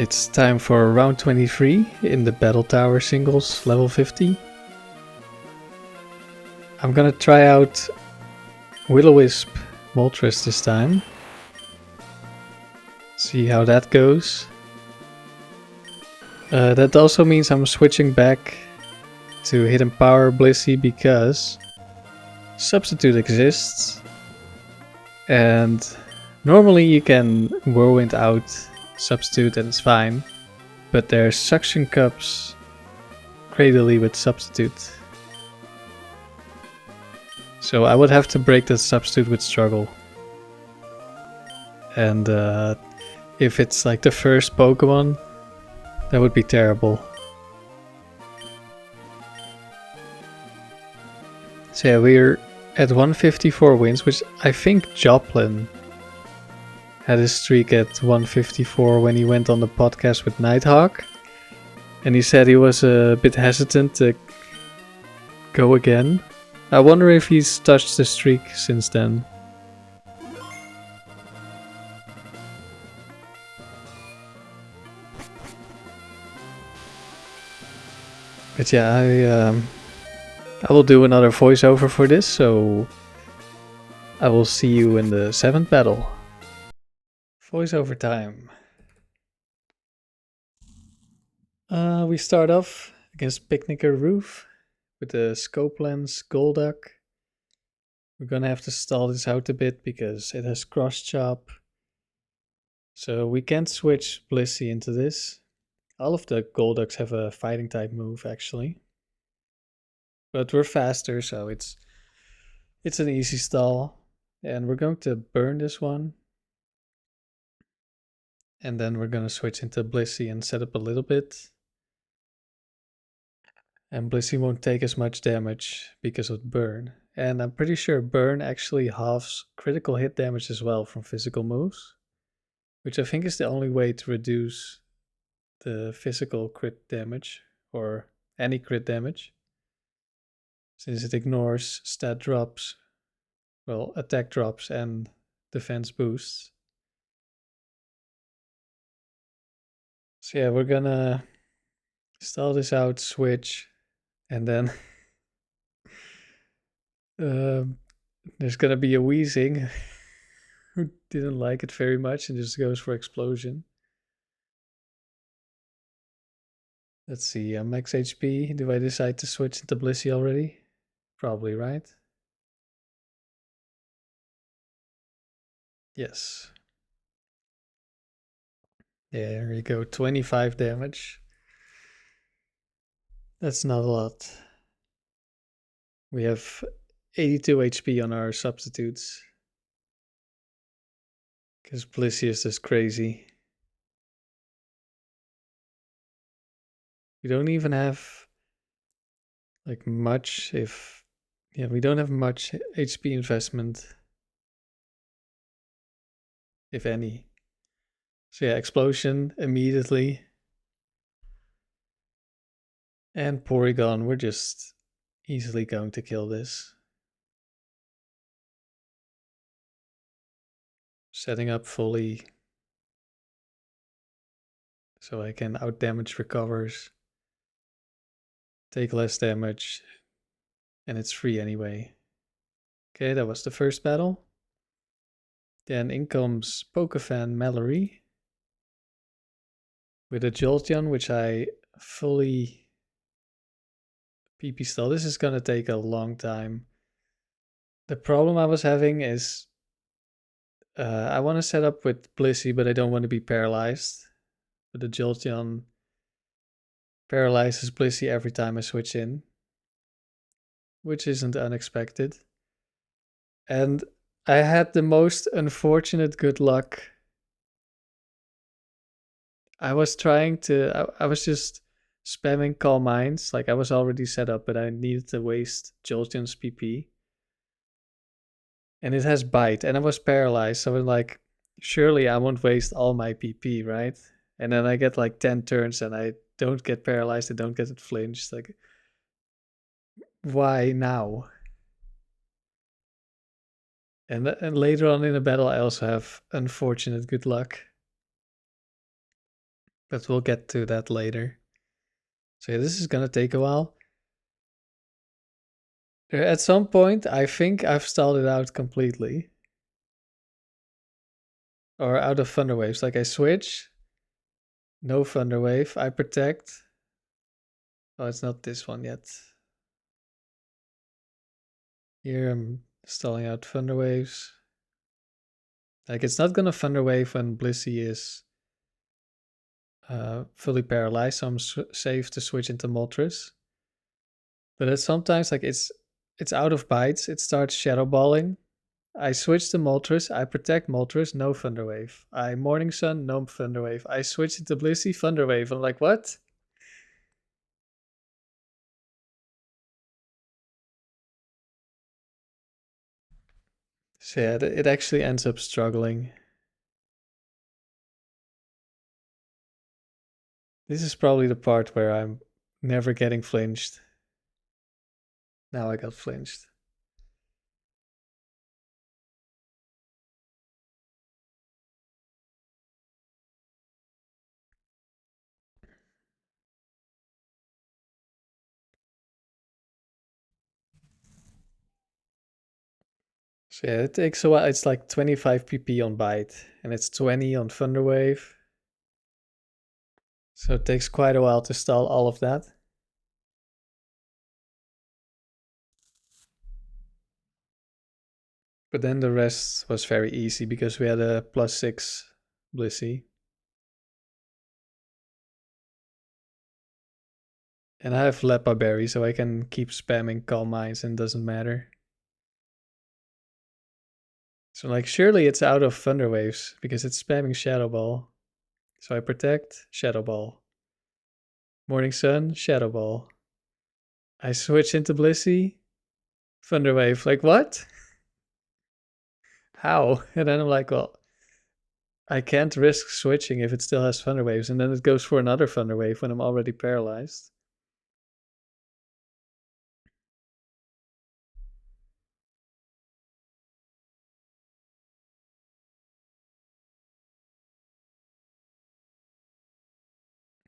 It's time for round 23 in the Battle Tower singles level 50. I'm gonna try out Will-O-Wisp Moltres this time. See how that goes. That also means I'm switching back to Hidden Power Blissey because Substitute exists. And normally you can Whirlwind out Substitute and it's fine. But there's Suction Cups Cradily with Substitute. So I would have to break that Substitute with Struggle. And if it's like the first Pokemon, that would be terrible. So yeah, we're at 154 wins, which I think Joplin had a streak at 154 when he went on the podcast with Nighthawk. And he said he was a bit hesitant to go again. I wonder if he's touched the streak since then. But yeah, I will do another voiceover for this, so I will see you in the 7th battle. Voiceover time. We start off against Picnicker Roof with the Scope Lens Golduck. We're gonna have to stall this out a bit because it has Cross Chop. So we can't switch Blissey into this. All of the Golducks have a fighting type move actually. But we're faster, so it's an easy stall. And we're going to burn this one. And then we're going to switch into Blissey and set up a little bit. And Blissey won't take as much damage because of burn. And I'm pretty sure burn actually halves critical hit damage as well from physical moves. Which I think is the only way to reduce the physical crit damage, or any crit damage, since it ignores stat drops, well, attack drops and defense boosts. So yeah, we're gonna stall this out, switch, and then there's gonna be a Wheezing who didn't like it very much and just goes for Explosion. Let's see, I'm max HP. Do I decide to switch into Blissey already? Probably, right? Yes. There you go, 25 damage. That's not a lot. We have 82 HP on our substitutes. Because Blissey is just crazy. We don't even have like much we don't have much HP investment, if any. So yeah, Explosion immediately. And Porygon, we're just easily going to kill this. Setting up fully so I can outdamage recovers, take less damage, and it's free anyway. Okay, that was the first battle. Then in comes Pokefan Mallory with a Jolteon, which I fully PP stall. This is gonna take a long time. The problem I was having is I want to set up with Blissey, but I don't want to be paralyzed. But the Jolteon paralyzes Blissey every time I switch in, which isn't unexpected. And I had the most unfortunate good luck. I was just spamming Calm Minds, like I was already set up, but I needed to waste Jolteon's PP. And it has Bite, and I was paralyzed, so I'm like, surely I won't waste all my PP, right? And then I get like 10 turns and I don't get paralyzed, I don't get it flinched. Like, why now? And later on in the battle, I also have unfortunate good luck. But we'll get to that later. So yeah, this is gonna take a while. At some point, I think I've stalled it out completely. Or out of Thunder Waves. Like I switch, no Thunder Wave, I protect. Oh, it's not this one yet. Here I'm stalling out Thunder Waves. Like it's not gonna Thunder Wave when Blissey is fully paralyzed, so I'm safe to switch into Moltres. But it's sometimes like it's out of bites, it starts Shadow Balling. I switch to Moltres, I protect Moltres, no Thunder Wave. I Morning Sun, no Thunder Wave. I switch into Blissey, Thunder Wave. I'm like, what? So yeah, it actually ends up struggling. This is probably the part where I'm never getting flinched. Now I got flinched. So yeah, it takes a while. It's like 25 pp on bite, and it's 20 on Thunder Wave. So it takes quite a while to stall all of that. But then the rest was very easy because we had a +6 Blissey. And I have Lepa Berry, so I can keep spamming Calm Minds and it doesn't matter. So like surely it's out of Thunder Waves because it's spamming Shadow Ball. So I protect, Shadow Ball. Morning Sun, Shadow Ball. I switch into Blissey, Thunder Wave. Like what? How? And then I'm like, well, I can't risk switching if it still has Thunder Waves, and then it goes for another Thunder Wave when I'm already paralyzed.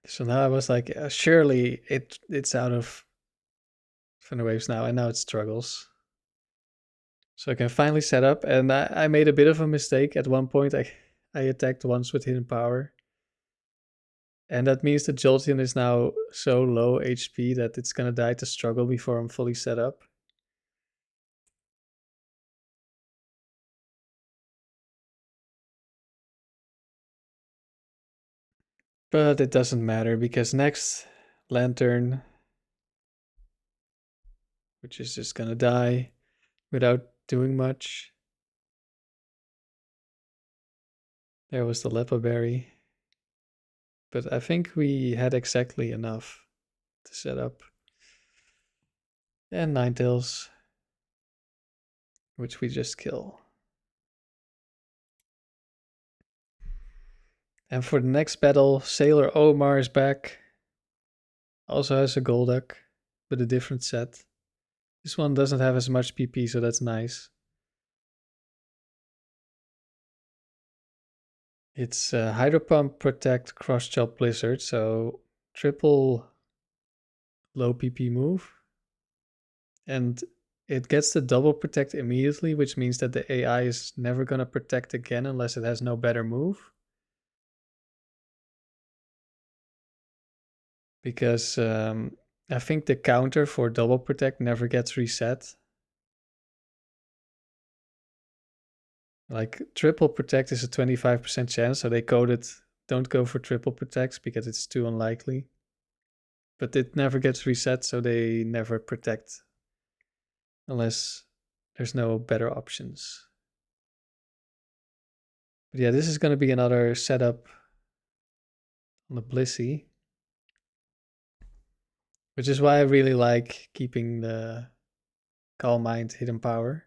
So now I was like, surely it's out of Thunder Waves now, and now it struggles. So I can finally set up, and I made a bit of a mistake at one point. I attacked once with Hidden Power. And that means the Jolteon is now so low HP that it's gonna die to struggle before I'm fully set up. But it doesn't matter because next Lantern, which is just gonna die without doing much. There was the Lepa Berry. But I think we had exactly enough to set up. And Ninetales, which we just kill. And for the next battle, Sailor Omar is back. Also has a Golduck, but a different set. This one doesn't have as much PP, so that's nice. It's Hydro Pump, Protect, Cross Chop, Blizzard, so triple low PP move. And it gets the double protect immediately, which means that the AI is never going to protect again unless it has no better move. Because I think the counter for double protect never gets reset. Like triple protect is a 25% chance, so they coded don't go for triple protects because it's too unlikely. But it never gets reset, so they never protect unless there's no better options. But yeah, this is going to be another setup on the Blissey, which is why I really like keeping the Calm Mind Hidden Power.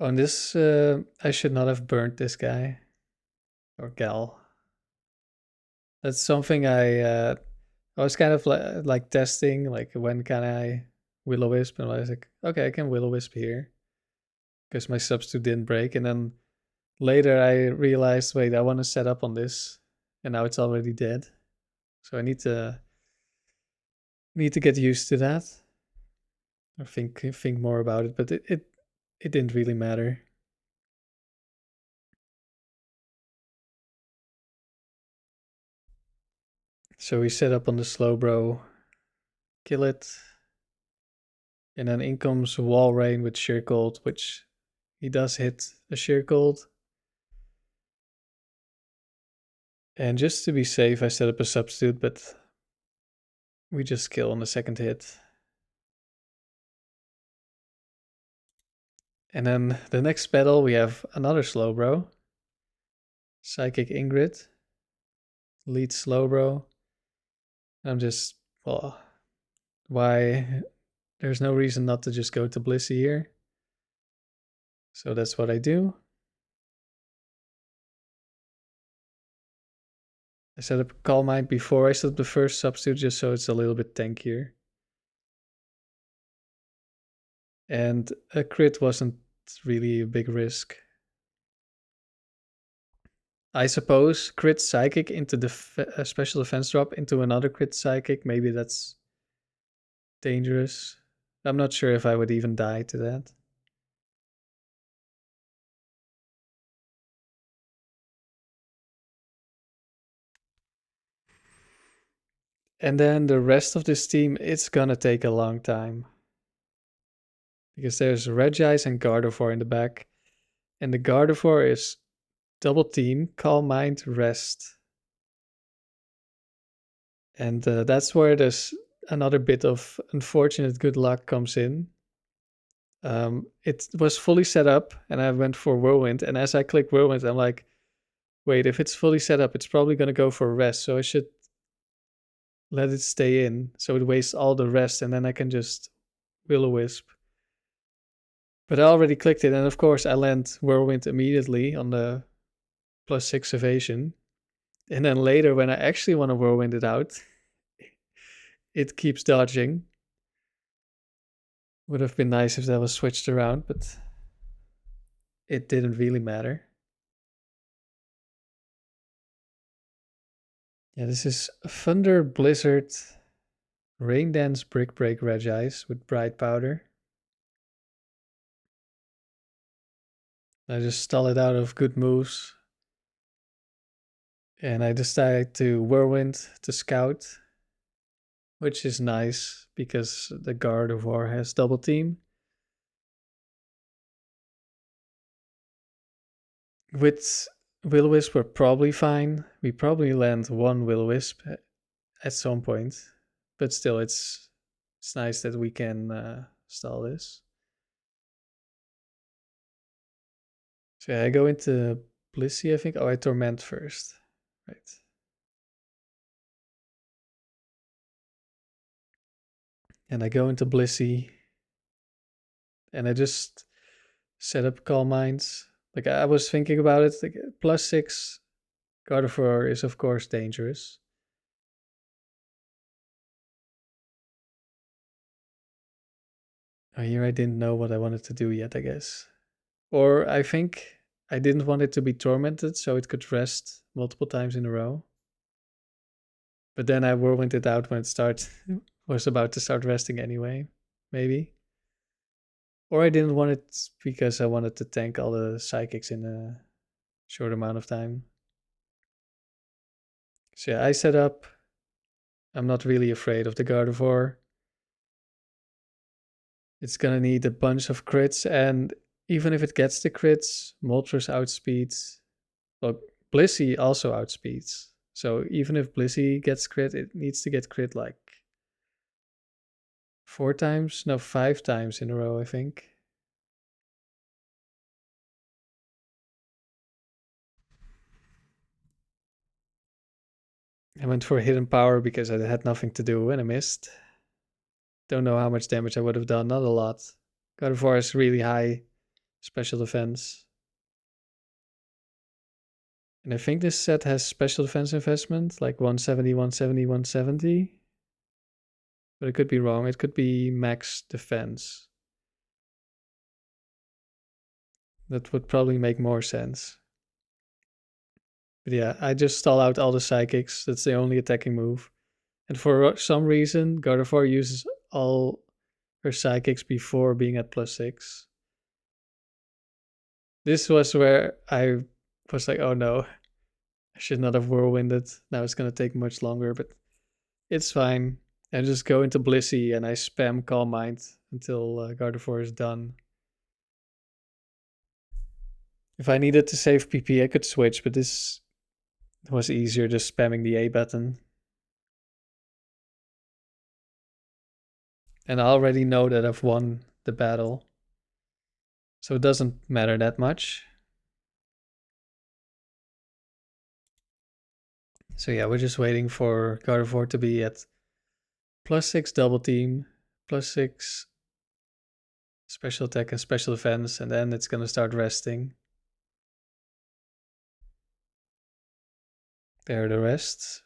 On this, I should not have burnt this guy or gal. That's something I was kind of like testing, like when can I Will-O-Wisp, and I was like, okay, I can Will-O-Wisp here because my substitute didn't break, and then later I realized, wait, I want to set up on this, and now it's already dead. So I need to get used to that, or think more about it. But it didn't really matter. So we set up on the Slowbro, kill it, and then in comes Walrein with Sheer Cold, which he does hit a Sheer Cold. And just to be safe, I set up a substitute, but we just kill on the second hit. And then the next battle, we have another Slowbro. Psychic Ingrid. Lead Slowbro. I'm just, well, why? There's no reason not to just go to Blissey here. So that's what I do. I set up a Calm Mind before I set up the first substitute, just so it's a little bit tankier. And a crit wasn't really a big risk. I suppose crit Psychic into the special defense drop into another crit Psychic, maybe that's dangerous. I'm not sure if I would even die to that. And then the rest of this team, it's gonna take a long time. Because there's Regice and Gardevoir in the back. And the Gardevoir is double team, Calm Mind, Rest. And that's where there's another bit of unfortunate good luck comes in. It was fully set up and I went for Whirlwind. And as I click Whirlwind, I'm like, wait, if it's fully set up, it's probably going to go for Rest. So I should let it stay in. So it wastes all the rest and then I can just Will-O-Wisp. But I already clicked it. And of course, I land Whirlwind immediately on the +6 evasion. And then later, when I actually want to Whirlwind it out, it keeps dodging. Would have been nice if that was switched around, but it didn't really matter. Yeah, this is Thunder, Blizzard, Rain Dance, Brick Break, Regice with Bright Powder. I just stall it out of good moves. And I decide to Whirlwind to Scout, which is nice because the Gardevoir has double team. With Will-O-Wisp, we're probably fine. We probably land one Will-O-Wisp at some point, but still, it's nice that we can stall this. So yeah, I go into Blissey, I think. Oh, I Torment first, right? And I go into Blissey, and I just set up Calm Minds. Like I was thinking about it, like +6 Gardevoir is of course dangerous. Oh, here I didn't know what I wanted to do yet, I guess. Or I think I didn't want it to be tormented so it could rest multiple times in a row. But then I whirlwind it out when it was about to start resting anyway, maybe. Or I didn't want it because I wanted to tank all the psychics in a short amount of time. So yeah, I set up. I'm not really afraid of the Gardevoir. It's gonna need a bunch of crits, and even if it gets the crits, Moltres outspeeds. Well, Blissey also outspeeds. So even if Blissey gets crit, it needs to get crit like 5 times in a row, I think. I went for hidden power because I had nothing to do and I missed. Don't know how much damage I would have done, not a lot. Gardevoir has really high special defense. And I think this set has special defense investment, like 170, 170, 170. But it could be wrong. It could be max defense. That would probably make more sense. But yeah, I just stall out all the psychics. That's the only attacking move. And for some reason, Gardevoir uses all her psychics before being at +6. This was where I was like, oh no, I should not have Whirlwinded. Now it's going to take much longer, but it's fine. I just go into Blissey and I spam Calm Mind until Gardevoir is done. If I needed to save PP, I could switch, but this was easier just spamming the A button. And I already know that I've won the battle, so it doesn't matter that much. So yeah, we're just waiting for Gardevoir to be at +6 double team, +6 special attack and special defense, and then it's gonna start resting. There are the rests.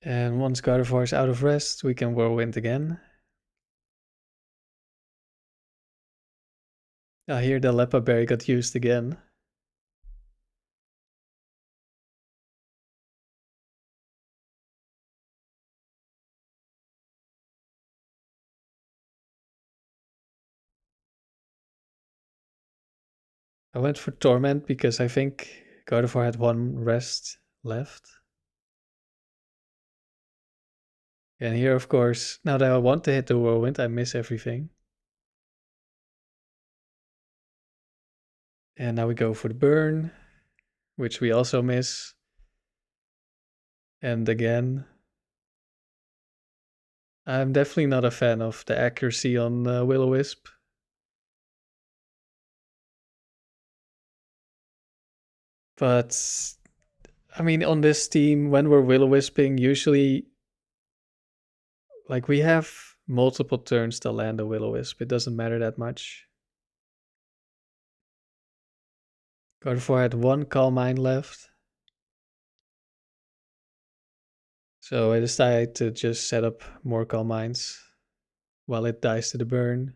And once Gardevoir is out of rest, we can Whirlwind again. Here the Leppa Berry got used again. I went for Torment because I think Gardevoir had 1 rest left. And here, of course, now that I want to hit the Whirlwind, I miss everything. And now we go for the burn, which we also miss. And again, I'm definitely not a fan of the accuracy on Will-O-Wisp. But, I mean, on this team, when we're Will-O-Wisping, usually, like, we have multiple turns to land a Will-O-Wisp. It doesn't matter that much. Gardevoir had 1 Calm Mind left. So I decided to just set up more Calm Minds while it dies to the burn.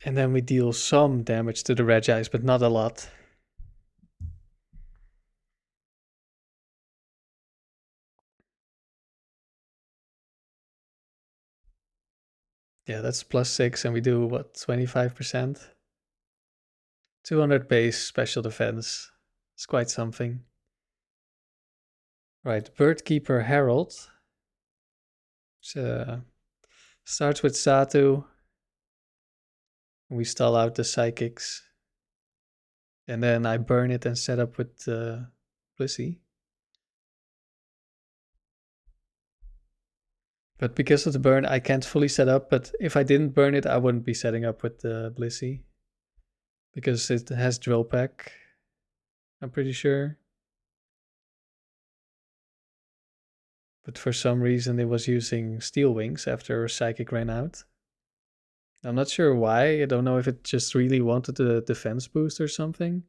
And then we deal some damage to the Regice, but not a lot. Yeah, that's +6, and we do, what, 25%? 200 base special defense. It's quite something. Right, Birdkeeper Herald. Starts with Satu. We stall out the Psychics. And then I burn it and set up with Blissey. But because of the burn, I can't fully set up. But if I didn't burn it, I wouldn't be setting up with Blissey. Because it has Drill Peck, I'm pretty sure. But for some reason, it was using Steel Wings after Psychic ran out. I'm not sure why. I don't know if it just really wanted the defense boost or something.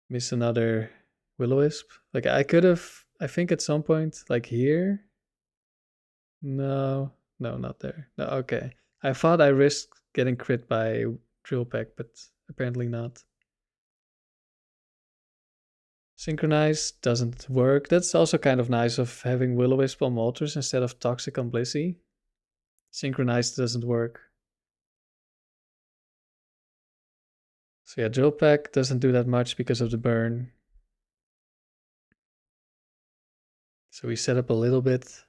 Miss another Will-O-Wisp. Like, I could have, I think at some point, like here. No, not there. No, okay. I thought I risked getting crit by Drill Peck, but apparently not. Synchronize doesn't work. That's also kind of nice of having Will-O-Wisp on Moltres instead of Toxic on Blissey. Synchronize doesn't work. So yeah, Drill Peck doesn't do that much because of the burn. So we set up a little bit.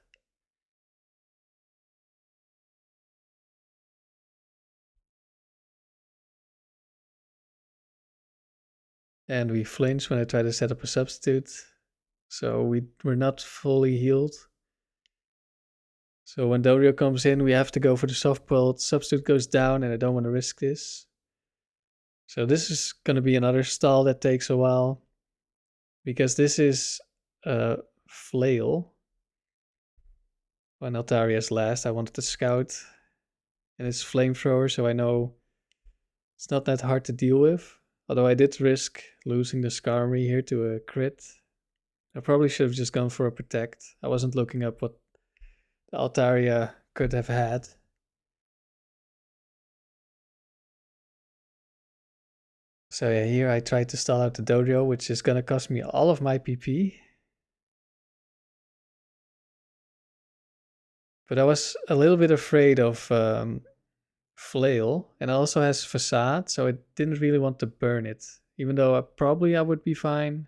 And we flinch when I try to set up a substitute. So we're not fully healed. So when Dorio comes in, we have to go for the soft boiled. Substitute goes down, and I don't want to risk this. So this is going to be another stall that takes a while. Because this is a flail. When Altaria's last, I wanted to scout. And it's Flamethrower, so I know it's not that hard to deal with. Although I did risk losing the Skarmory here to a crit. I probably should have just gone for a protect. I wasn't looking up what the Altaria could have had. So yeah, here I tried to stall out the Dodio, which is gonna cost me all of my PP. But I was a little bit afraid of Flail, and it also has Facade, so I didn't really want to burn it. Even though I would be fine.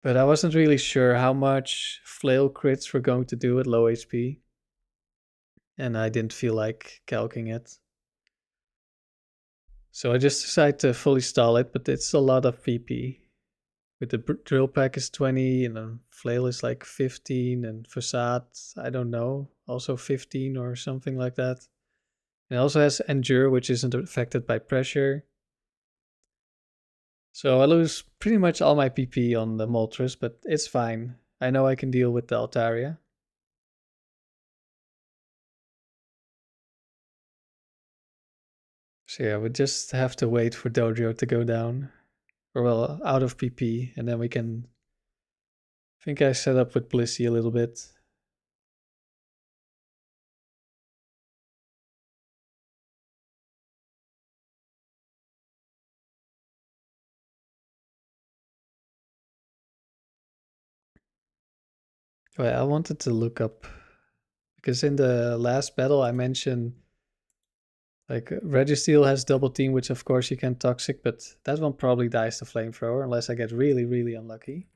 But I wasn't really sure how much Flail crits were going to do at low HP. And I didn't feel like calcing it. So I just decided to fully stall it, but it's a lot of PP. With the drill pack is 20, and then Flail is like 15, and Facade, I don't know, also 15 or something like that. It also has Endure, which isn't affected by pressure. So I lose pretty much all my PP on the Moltres, but it's fine. I know I can deal with the Altaria. So yeah, we just have to wait for Dojo to go down. Or well, out of PP, and then we can... I think I set up with Blissey a little bit. Well, I wanted to look up, because in the last battle I mentioned like Registeel has double team, which of course you can toxic, but that one probably dies to Flamethrower unless I get really, really unlucky.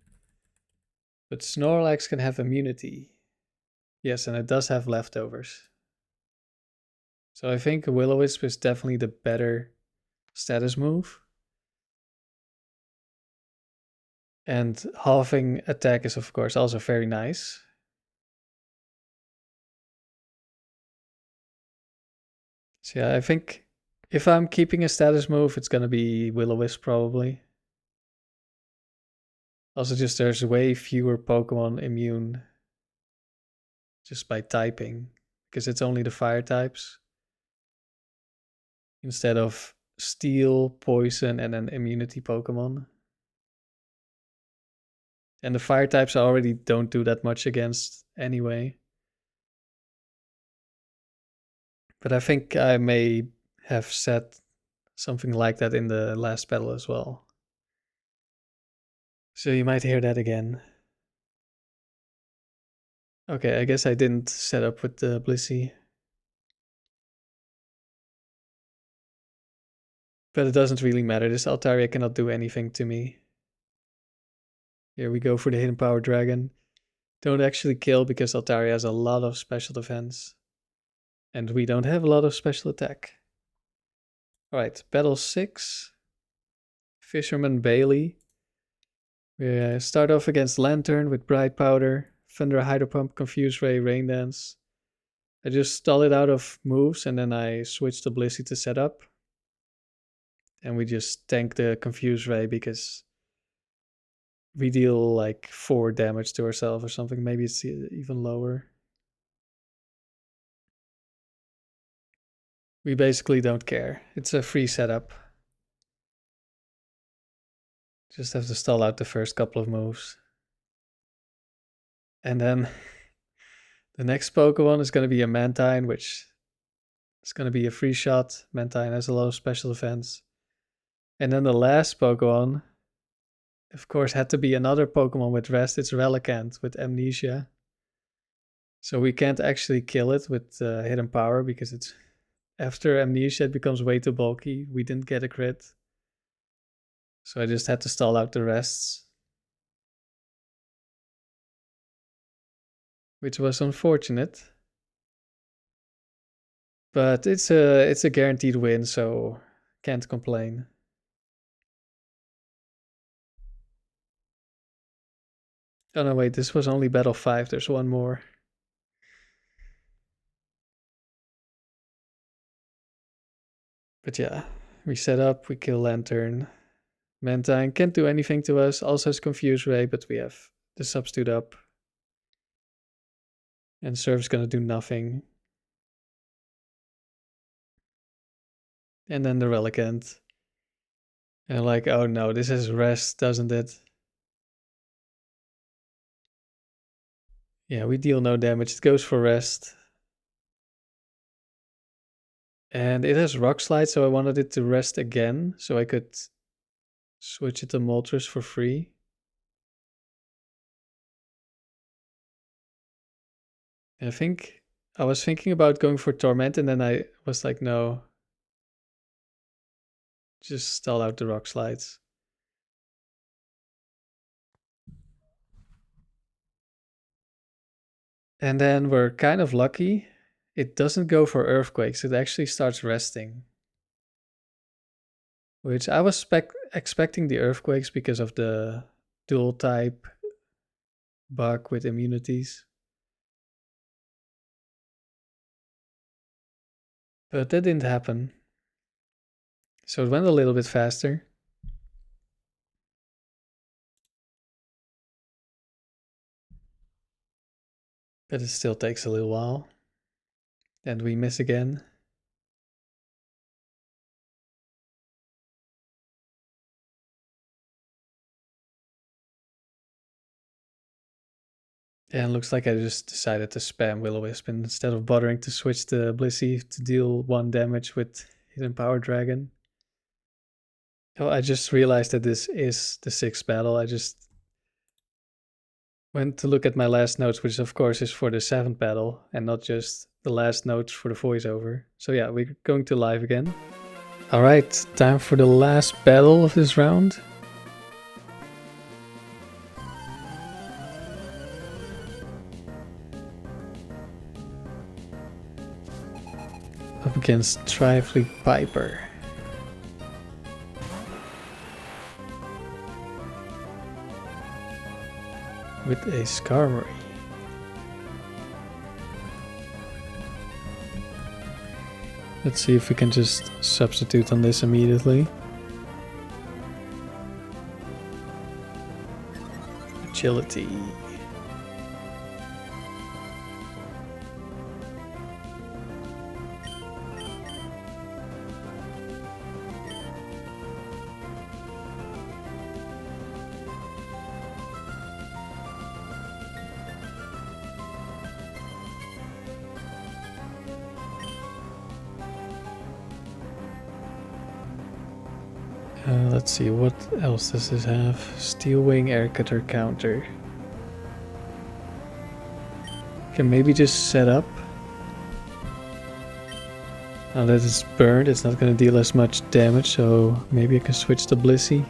But Snorlax can have immunity. Yes, and it does have leftovers. So I think Will-O-Wisp is definitely the better status move. And halving attack is of course also very nice. So yeah, I think if I'm keeping a status move, it's gonna be Will-O-Wisp probably. Also just there's way fewer Pokemon immune just by typing, because it's only the fire types. Instead of steel, poison, and an immunity Pokemon. And the fire types I already don't do that much against anyway. But I think I may have said something like that in the last battle as well. So you might hear that again. Okay, I guess I didn't set up with the Blissey. But it doesn't really matter. This Altaria cannot do anything to me. Here we go for the Hidden Power Dragon. Don't actually kill because Altaria has a lot of special defense. And we don't have a lot of special attack. Alright, battle 6. Fisherman Bailey. We start off against Lantern with Bright Powder, Thunder Hydro Pump, Confuse Ray, Rain Dance. I just stall it out of moves and then I switch to Blissey to set up. And we just tank the Confuse Ray because we deal like 4 damage to ourselves or something. Maybe it's even lower. We basically don't care. It's a free setup. Just have to stall out the first couple of moves. And then the next Pokemon is going to be a Mantine, which is going to be a free shot. Mantine has a lot of special defense. And then the last Pokemon, of course, had to be another Pokemon with rest. It's Relicanth with Amnesia. So we can't actually kill it with Hidden Power because it's after Amnesia it becomes way too bulky. We didn't get a crit. So I just had to stall out the rests. Which was unfortunate. But it's a guaranteed win, so can't complain. Oh no, wait, this was only battle 5, there's one more. But yeah, we set up, we kill Lantern. Mantine can't do anything to us, also has Confuse Ray, but we have the substitute up. And Surf's gonna do nothing. And then the Relicanth. And I'm like, oh no, this has rest, doesn't it? Yeah, we deal no damage. It goes for rest. And it has Rock Slide, so I wanted it to rest again, so I could switch it to Moltres for free. And I think I was thinking about going for Torment, and then I was like, no. Just stall out the Rock Slides. And then we're kind of lucky. It doesn't go for Earthquakes, it actually starts resting. Which I was expecting the Earthquakes because of the dual type bug with immunities. But that didn't happen. So it went a little bit faster. But it still takes a little while. And we miss again. And looks like I just decided to spam Will-O-Wisp instead of bothering to switch to Blissey to deal 1 damage with Hidden Power Dragon. Oh, I just realized that this is the 6th battle. I just went to look at my last notes, which of course is for the 7th battle and not just the last notes for the voiceover. So yeah, we're going to live again. Alright, time for the last battle of this round. Up against Trifly Piper. With a Skarmory. Let's see if we can just substitute on this immediately. Agility. Let's see, what else does this have? Steel Wing, Air Cutter, Counter. Can maybe just set up. Now that it's burned, it's not going to deal as much damage, so maybe I can switch to Blissey.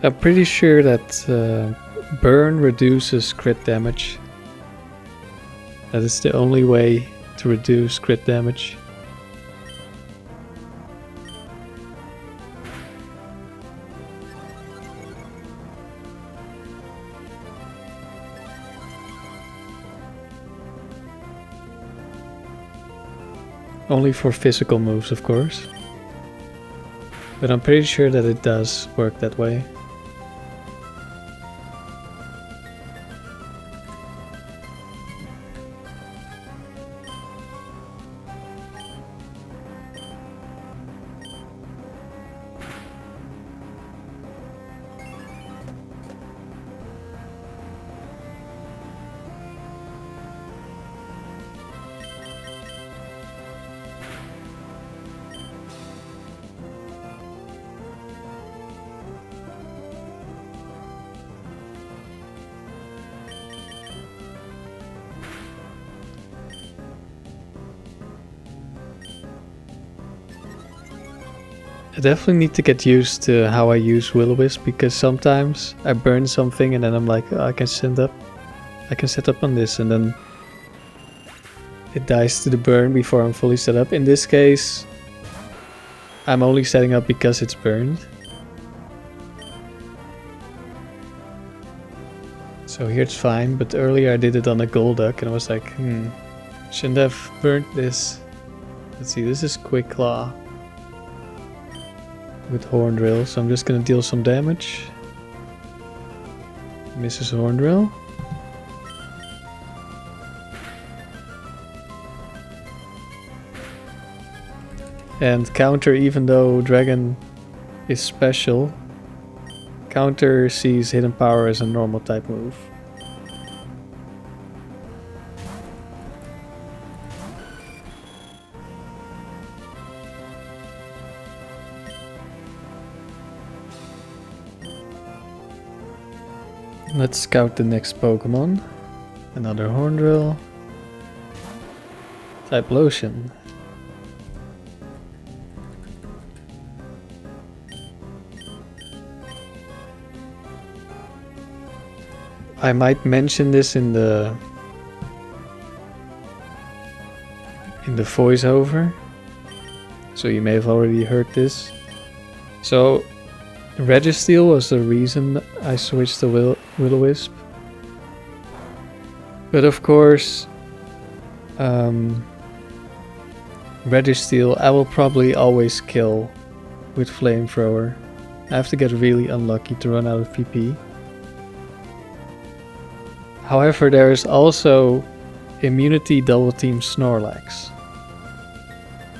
I'm pretty sure that burn reduces crit damage. That is the only way to reduce crit damage. Only for physical moves, of course. But I'm pretty sure that it does work that way. I definitely need to get used to how I use Will-O-Wisp, because sometimes I burn something and then I'm like, oh, I can set up on this, and then it dies to the burn before I'm fully set up. In this case, I'm only setting up because it's burned. So here it's fine, but earlier I did it on a Golduck and I was like, shouldn't have burnt this. Let's see, this is Quick Claw with Horn Drill, so I'm just gonna deal some damage. Misses Horn Drill. And counter, even though Dragon is special, counter sees Hidden Power as a normal type move. Let's scout the next Pokemon. Another Horn Drill. Type Lotion. I might mention this in the voiceover, so you may have already heard this. So Registeel was the reason I switched to Will-O-Wisp. But of course, Registeel I will probably always kill with Flamethrower. I have to get really unlucky to run out of PP. However, there is also Immunity Double Team Snorlax.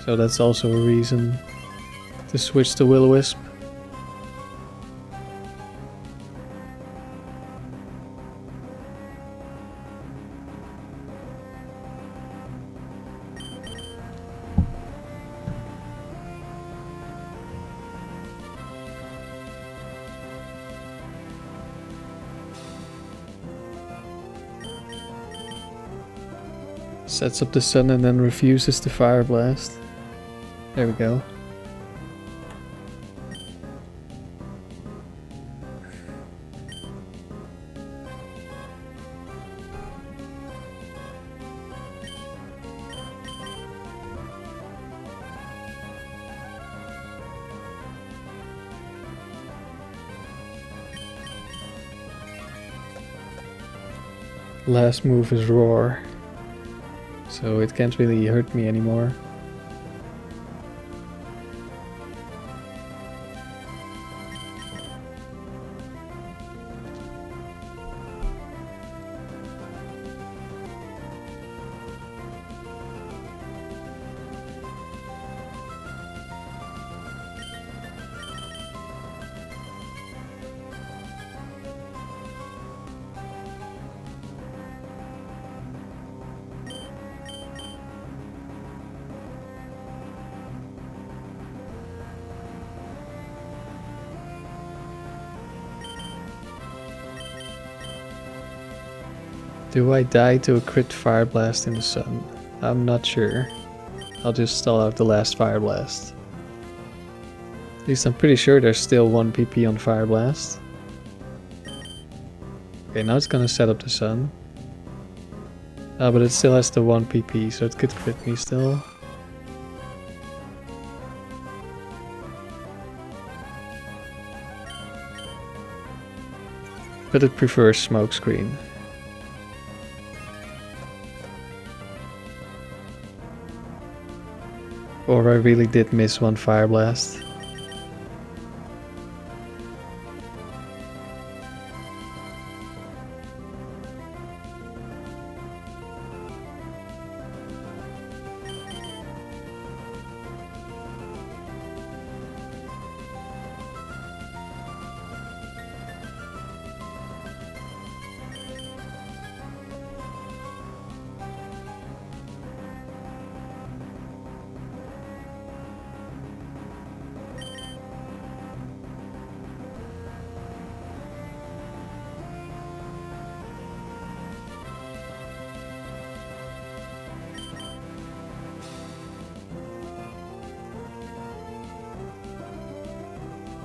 So that's also a reason to switch to Will-O-Wisp. Sets up the sun and then refuses the Fire Blast. There we go. Last move is Roar. So it can't really hurt me anymore. Do I die to a crit Fire Blast in the sun? I'm not sure. I'll just stall out the last Fire Blast. At least I'm pretty sure there's still 1 PP on Fire Blast. Okay, now it's gonna set up the sun. But it still has the 1 PP, so it could crit me still. But it prefers Smokescreen. Or I really did miss 1 Fire Blast.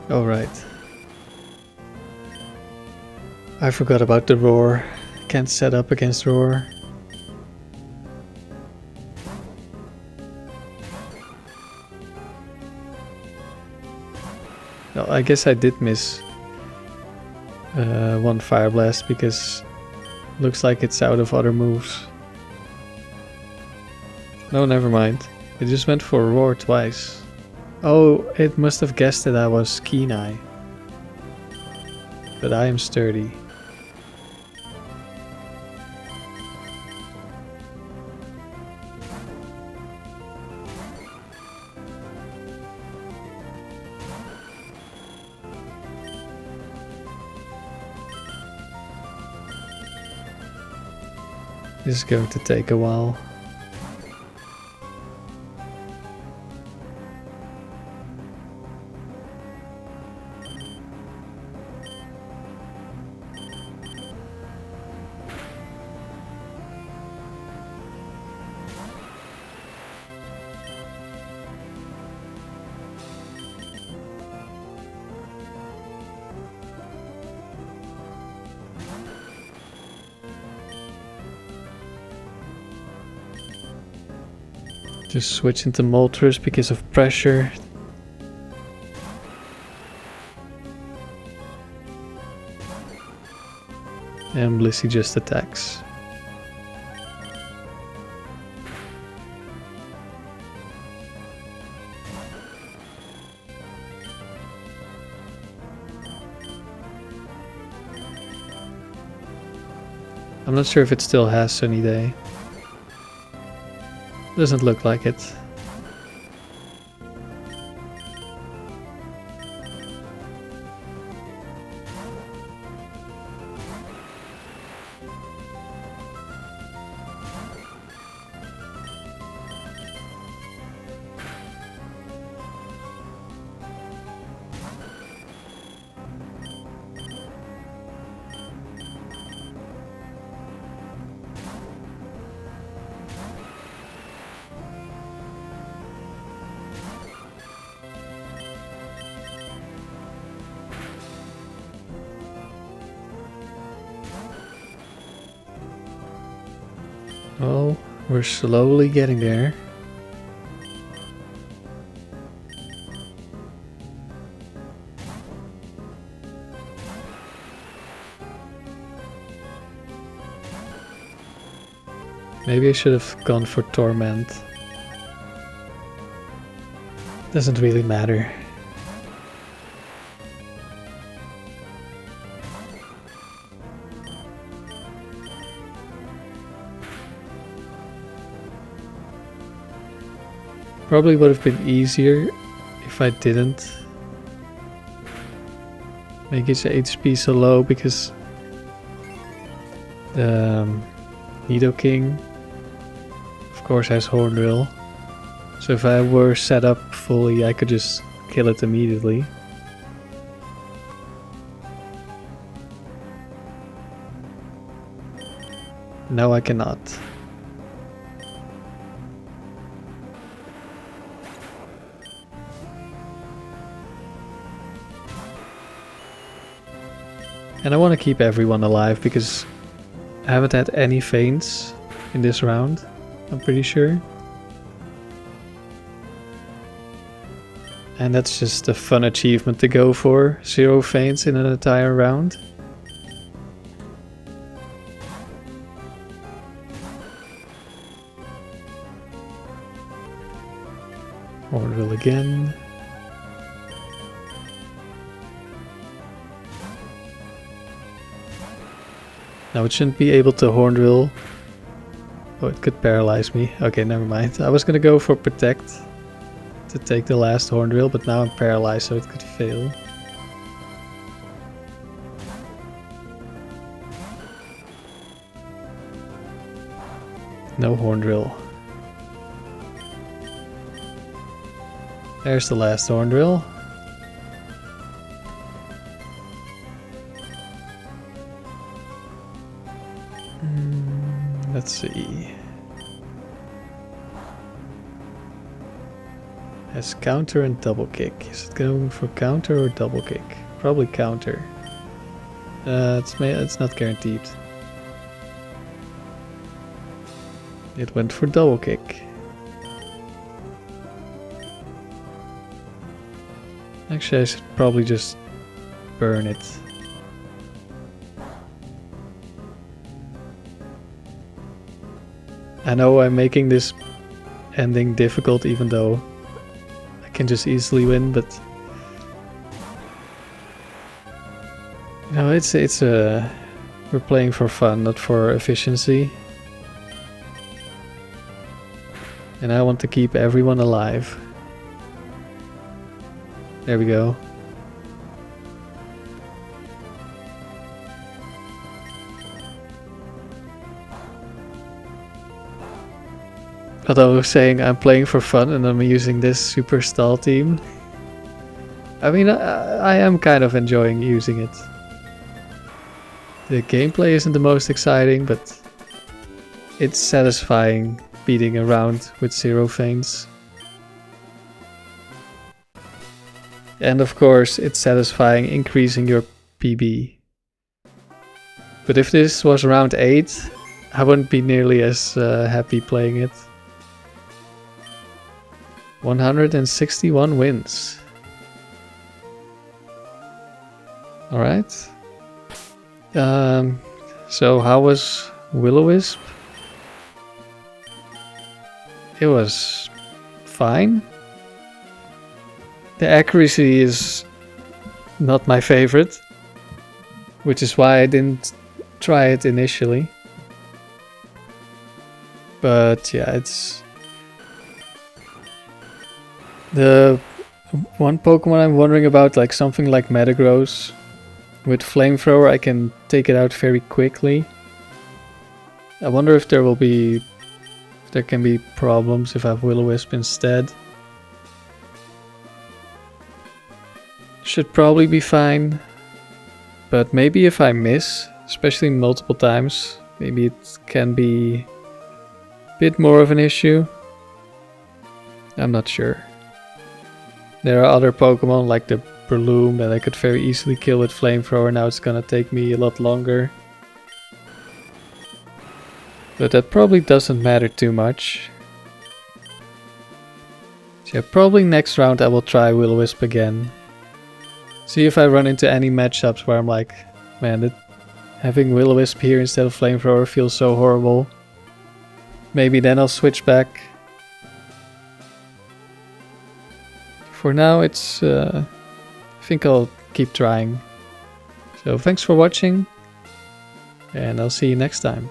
Alright. I forgot about the Roar. Can't set up against Roar. No, I guess I did miss 1 Fire Blast because looks like it's out of other moves. No, never mind. It just went for roar twice. Oh, it must have guessed that I was Keen Eye. But I am sturdy. This is going to take a while. Just switch into Moltres because of pressure. And Blissey just attacks. I'm not sure if it still has Sunny Day. Doesn't look like it. Well, we're slowly getting there. Maybe I should have gone for Torment. Doesn't really matter. Probably would have been easier if I didn't make his HP so low, because the Nidoking of course has Horn Drill. So if I were set up fully, I could just kill it immediately. Now I cannot. And I want to keep everyone alive because I haven't had any faints in this round, I'm pretty sure. And that's just a fun achievement to go for, 0 faints in an entire round. Horn Drill again. Now it shouldn't be able to Horn Drill. Oh, it could paralyze me. Okay, never mind. I was gonna go for Protect to take the last Horn Drill, but now I'm paralyzed, so it could fail. No Horn Drill. There's the last Horn Drill. Let's see. Has counter and double kick. Is it going for counter or double kick? Probably counter. It's not guaranteed. It went for double kick. Actually, I should probably just burn it. I know I'm making this ending difficult, even though I can just easily win, but you know, we're playing for fun, not for efficiency. And I want to keep everyone alive. There we go. Although I was saying I'm playing for fun and I'm using this super stall team. I mean, I am kind of enjoying using it. The gameplay isn't the most exciting, but it's satisfying beating around with 0 feigns. And of course, it's satisfying increasing your PB. But if this was round 8, I wouldn't be nearly as happy playing it. 161 wins. Alright. So how was Will-O-Wisp? It was fine. The accuracy is not my favorite, which is why I didn't try it initially. But yeah, it's the one Pokemon I'm wondering about, like something like Metagross. With Flamethrower I can take it out very quickly. I wonder if there can be problems if I have Will-O-Wisp instead. Should probably be fine. But maybe if I miss, especially multiple times, maybe it can be a bit more of an issue. I'm not sure. There are other Pokemon like the Breloom that I could very easily kill with Flamethrower. Now it's gonna take me a lot longer. But that probably doesn't matter too much. So yeah, probably next round I will try Will-O-Wisp again. See if I run into any matchups where I'm like, man, having Will-O-Wisp here instead of Flamethrower feels so horrible. Maybe then I'll switch back. For now it's I think I'll keep trying. So thanks for watching, and I'll see you next time.